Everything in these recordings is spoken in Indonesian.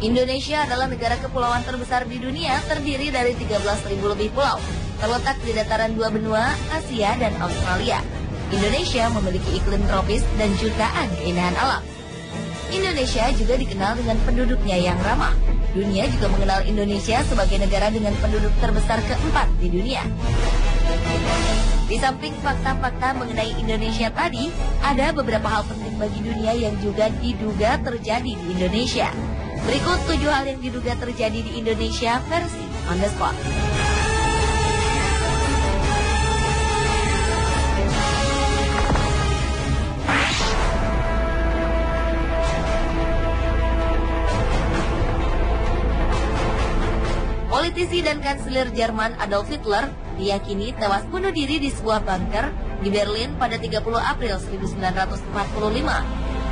Indonesia adalah negara kepulauan terbesar di dunia, terdiri dari 13.000 lebih pulau. Terletak di dataran dua benua, Asia dan Australia. Indonesia memiliki iklim tropis dan jutaan keindahan alam. Indonesia juga dikenal dengan penduduknya yang ramah. Dunia juga mengenal Indonesia sebagai negara dengan penduduk terbesar keempat di dunia. Di samping fakta-fakta mengenai Indonesia tadi, ada beberapa hal penting bagi dunia yang juga diduga terjadi di Indonesia. Berikut 7 hal yang diduga terjadi di Indonesia versi On The Spot. Politisi dan kanselir Jerman Adolf Hitler diyakini tewas bunuh diri di sebuah bunker di Berlin pada 30 April 1945.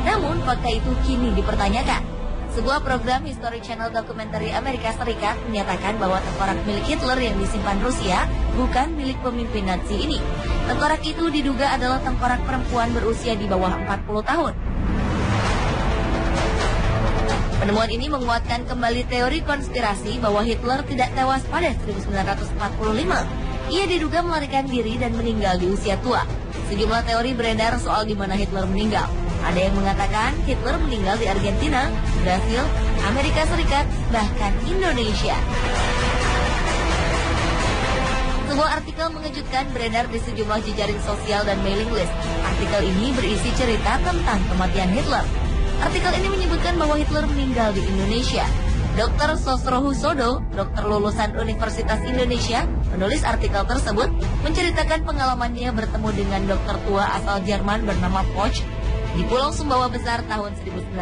Namun fakta itu kini dipertanyakan. Sebuah program History Channel dokumenter Amerika Serikat menyatakan bahwa tengkorak milik Hitler yang disimpan Rusia bukan milik pemimpin Nazi ini. Tengkorak itu diduga adalah tengkorak perempuan berusia di bawah 40 tahun. Penemuan ini menguatkan kembali teori konspirasi bahwa Hitler tidak tewas pada 1945. Ia diduga melarikan diri dan meninggal di usia tua. Sejumlah teori beredar soal di mana Hitler meninggal. Ada yang mengatakan Hitler meninggal di Argentina, Brasil, Amerika Serikat, bahkan Indonesia. Sebuah artikel mengejutkan beredar di sejumlah jejaring sosial dan mailing list. Artikel ini berisi cerita tentang kematian Hitler. Artikel ini menyebutkan bahwa Hitler meninggal di Indonesia. Dr. Sosrohusodo, dokter lulusan Universitas Indonesia, menulis artikel tersebut, menceritakan pengalamannya bertemu dengan dokter tua asal Jerman bernama Poch di Pulau Sumbawa Besar tahun 1960.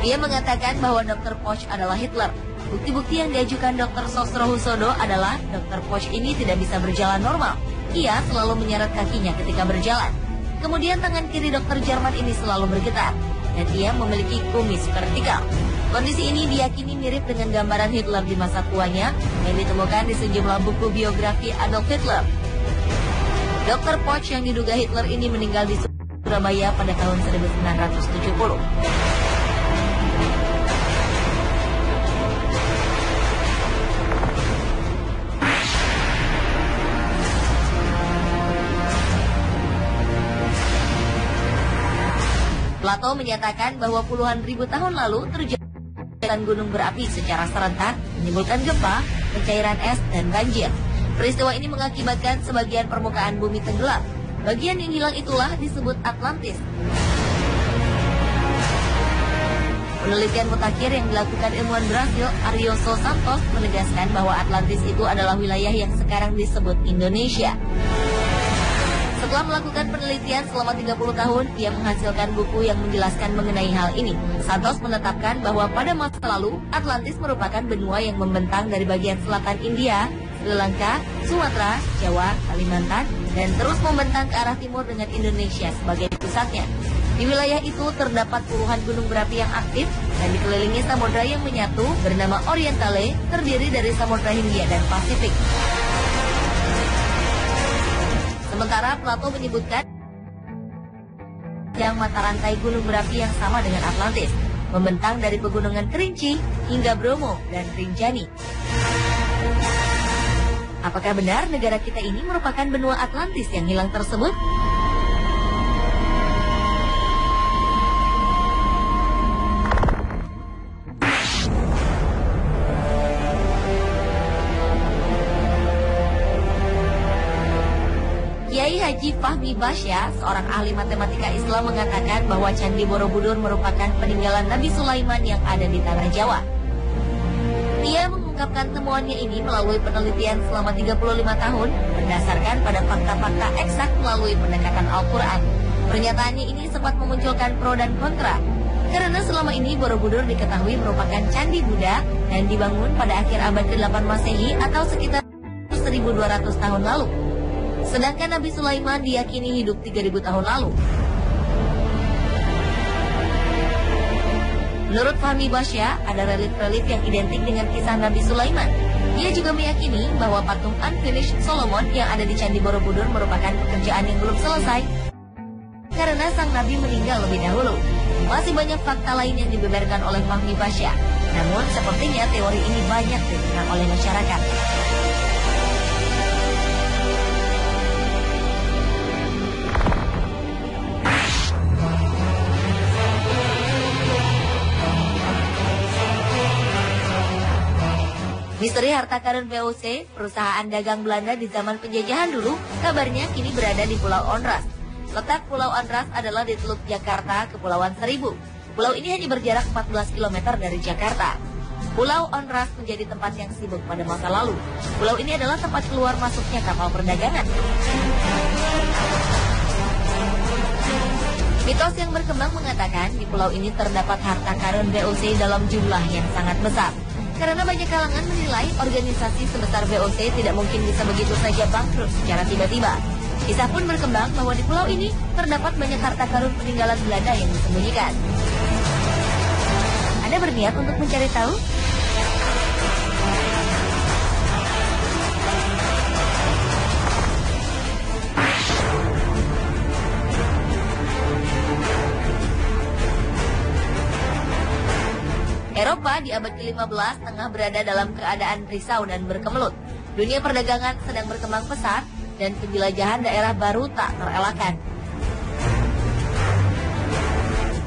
Ia mengatakan bahwa Dr. Poch adalah Hitler. Bukti-bukti yang diajukan Dr. Sosrohusodo adalah Dr. Poch ini tidak bisa berjalan normal. Ia selalu menyeret kakinya ketika berjalan. Kemudian tangan kiri dokter Jerman ini selalu bergetar, dan ia memiliki kumis vertikal. Kondisi ini diyakini mirip dengan gambaran Hitler di masa tuanya yang ditemukan di sejumlah buku biografi Adolf Hitler. Dr. Poch yang diduga Hitler ini meninggal di Surabaya pada tahun 1970. Plato menyatakan bahwa puluhan ribu tahun lalu terjadi gunung berapi secara serentak, menimbulkan gempa, pencairan es, dan banjir. Peristiwa ini mengakibatkan sebagian permukaan bumi tenggelam. Bagian yang hilang itulah disebut Atlantis. Penelitian mutakhir yang dilakukan ilmuwan Brasil, Arioso Santos, menegaskan bahwa Atlantis itu adalah wilayah yang sekarang disebut Indonesia. Setelah melakukan penelitian selama 30 tahun, ia menghasilkan buku yang menjelaskan mengenai hal ini. Santos menetapkan bahwa pada masa lalu, Atlantis merupakan benua yang membentang dari bagian selatan India, Sri Lanka, Sumatera, Jawa, Kalimantan, dan terus membentang ke arah timur dengan Indonesia sebagai pusatnya. Di wilayah itu terdapat puluhan gunung berapi yang aktif dan dikelilingi samudra yang menyatu bernama Orientale, terdiri dari Samudra Hindia dan Pasifik. Sementara Plato menyebutkan yang mata rantai gunung berapi yang sama dengan Atlantis, membentang dari pegunungan Kerinci hingga Bromo dan Rinjani. Apakah benar negara kita ini merupakan benua Atlantis yang hilang tersebut? Kiai Haji Fahmi Basya, seorang ahli matematika Islam, mengatakan bahwa Candi Borobudur merupakan peninggalan Nabi Sulaiman yang ada di Tanah Jawa. Ia mengungkapkan temuannya ini melalui penelitian selama 35 tahun berdasarkan pada fakta-fakta eksak melalui pendekatan Al-Quran. Pernyataannya ini sempat memunculkan pro dan kontra, karena selama ini Borobudur diketahui merupakan Candi Buddha dan dibangun pada akhir abad ke-8 Masehi atau sekitar 1200 tahun lalu. Sedangkan Nabi Sulaiman diyakini hidup 3000 tahun lalu. Menurut Fahmi Basya, ada relief-relief yang identik dengan kisah Nabi Sulaiman. Ia juga meyakini bahwa patung Unfinished Solomon yang ada di Candi Borobudur merupakan pekerjaan yang belum selesai karena sang nabi meninggal lebih dahulu. Masih banyak fakta lain yang dibeberkan oleh Fahmi Pasha. Namun sepertinya teori ini banyak ditentang oleh masyarakat. Misteri harta karun VOC, perusahaan dagang Belanda di zaman penjajahan dulu, kabarnya kini berada di Pulau Onrus. Letak Pulau Onrus adalah di Teluk Jakarta, Kepulauan Seribu. Pulau ini hanya berjarak 14 km dari Jakarta. Pulau Onrus menjadi tempat yang sibuk pada masa lalu. Pulau ini adalah tempat keluar masuknya kapal perdagangan. Mitos yang berkembang mengatakan di pulau ini terdapat harta karun VOC dalam jumlah yang sangat besar. Karena banyak kalangan menilai organisasi sebesar VOC tidak mungkin bisa begitu saja bangkrut secara tiba-tiba. Kisah pun berkembang bahwa di pulau ini terdapat banyak harta karun peninggalan Belanda yang disembunyikan. Anda berniat untuk mencari tahu? Eropa di abad ke-15 tengah berada dalam keadaan risau dan berkemelut. Dunia perdagangan sedang berkembang pesat dan penjelajahan daerah baru tak terelakkan.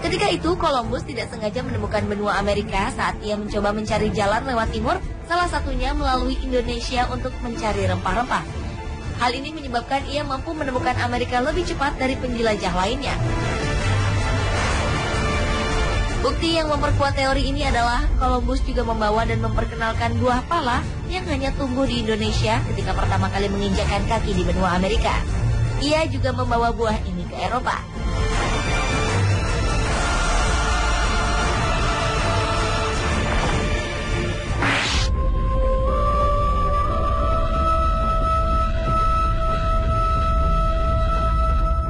Ketika itu, Columbus tidak sengaja menemukan benua Amerika saat ia mencoba mencari jalan lewat timur, salah satunya melalui Indonesia untuk mencari rempah-rempah. Hal ini menyebabkan ia mampu menemukan Amerika lebih cepat dari penjelajah lainnya. Bukti yang memperkuat teori ini adalah Columbus juga membawa dan memperkenalkan buah pala yang hanya tumbuh di Indonesia ketika pertama kali menginjakkan kaki di benua Amerika. Ia juga membawa buah ini ke Eropa.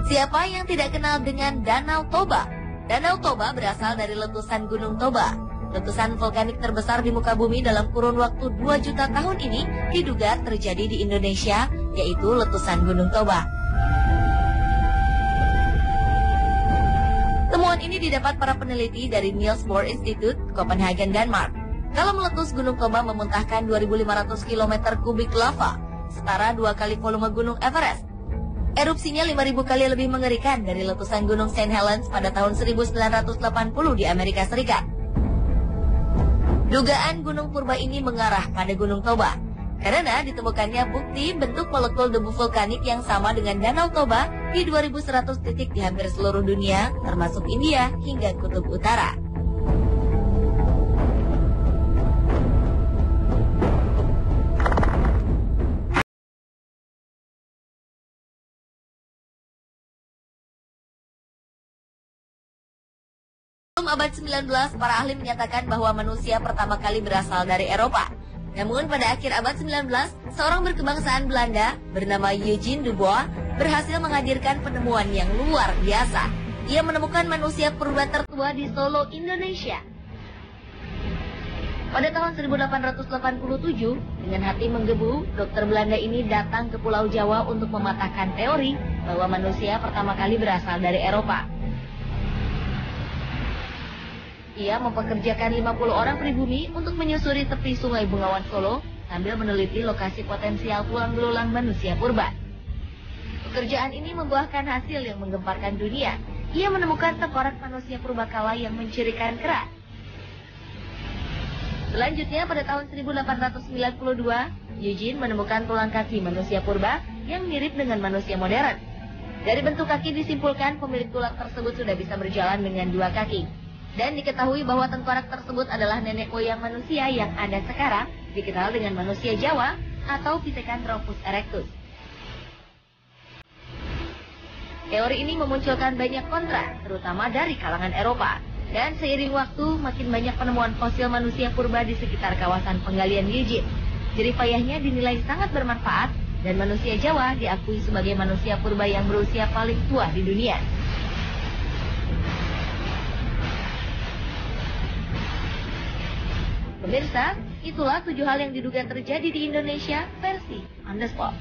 Siapa yang tidak kenal dengan Danau Toba? Danau Toba berasal dari letusan Gunung Toba. Letusan vulkanik terbesar di muka bumi dalam kurun waktu 2 juta tahun ini diduga terjadi di Indonesia, yaitu letusan Gunung Toba. Temuan ini didapat para peneliti dari Niels Bohr Institute, Copenhagen, Denmark. Kalau meletus, Gunung Toba memuntahkan 2.500 km kubik lava, setara 2 kali volume Gunung Everest. Erupsinya 5.000 kali lebih mengerikan dari letusan Gunung St. Helens pada tahun 1980 di Amerika Serikat. Dugaan gunung purba ini mengarah pada Gunung Toba, karena ditemukannya bukti bentuk molekul debu vulkanik yang sama dengan Danau Toba di 2.100 titik di hampir seluruh dunia, termasuk India hingga Kutub Utara. Abad 19, para ahli menyatakan bahwa manusia pertama kali berasal dari Eropa. Namun pada akhir abad 19, seorang berkebangsaan Belanda bernama Eugene Dubois berhasil menghadirkan penemuan yang luar biasa. Ia menemukan manusia purba tertua di Solo, Indonesia. Pada tahun 1887, dengan hati menggebu, dokter Belanda ini datang ke Pulau Jawa untuk mematahkan teori bahwa manusia pertama kali berasal dari Eropa. Ia mempekerjakan 50 orang pribumi untuk menyusuri tepi Sungai Bengawan Solo sambil meneliti lokasi potensial tulang belulang manusia purba. Pekerjaan ini membuahkan hasil yang menggemparkan dunia. Ia menemukan tengkorak manusia purbakala yang mencirikan kerak. Selanjutnya pada tahun 1892, Eugene menemukan tulang kaki manusia purba yang mirip dengan manusia modern. Dari bentuk kaki disimpulkan pemilik tulang tersebut sudah bisa berjalan dengan 2 kaki. Dan diketahui bahwa tengkorak tersebut adalah nenek moyang manusia yang ada sekarang, dikenal dengan manusia Jawa atau Pithecanthropus erectus. Teori ini memunculkan banyak kontra, terutama dari kalangan Eropa. Dan seiring waktu, makin banyak penemuan fosil manusia purba di sekitar kawasan penggalian Eugene. Jerih payahnya dinilai sangat bermanfaat, dan manusia Jawa diakui sebagai manusia purba yang berusia paling tua di dunia. Pemirsa, itulah 7 hal yang diduga terjadi di Indonesia versi On The Spot.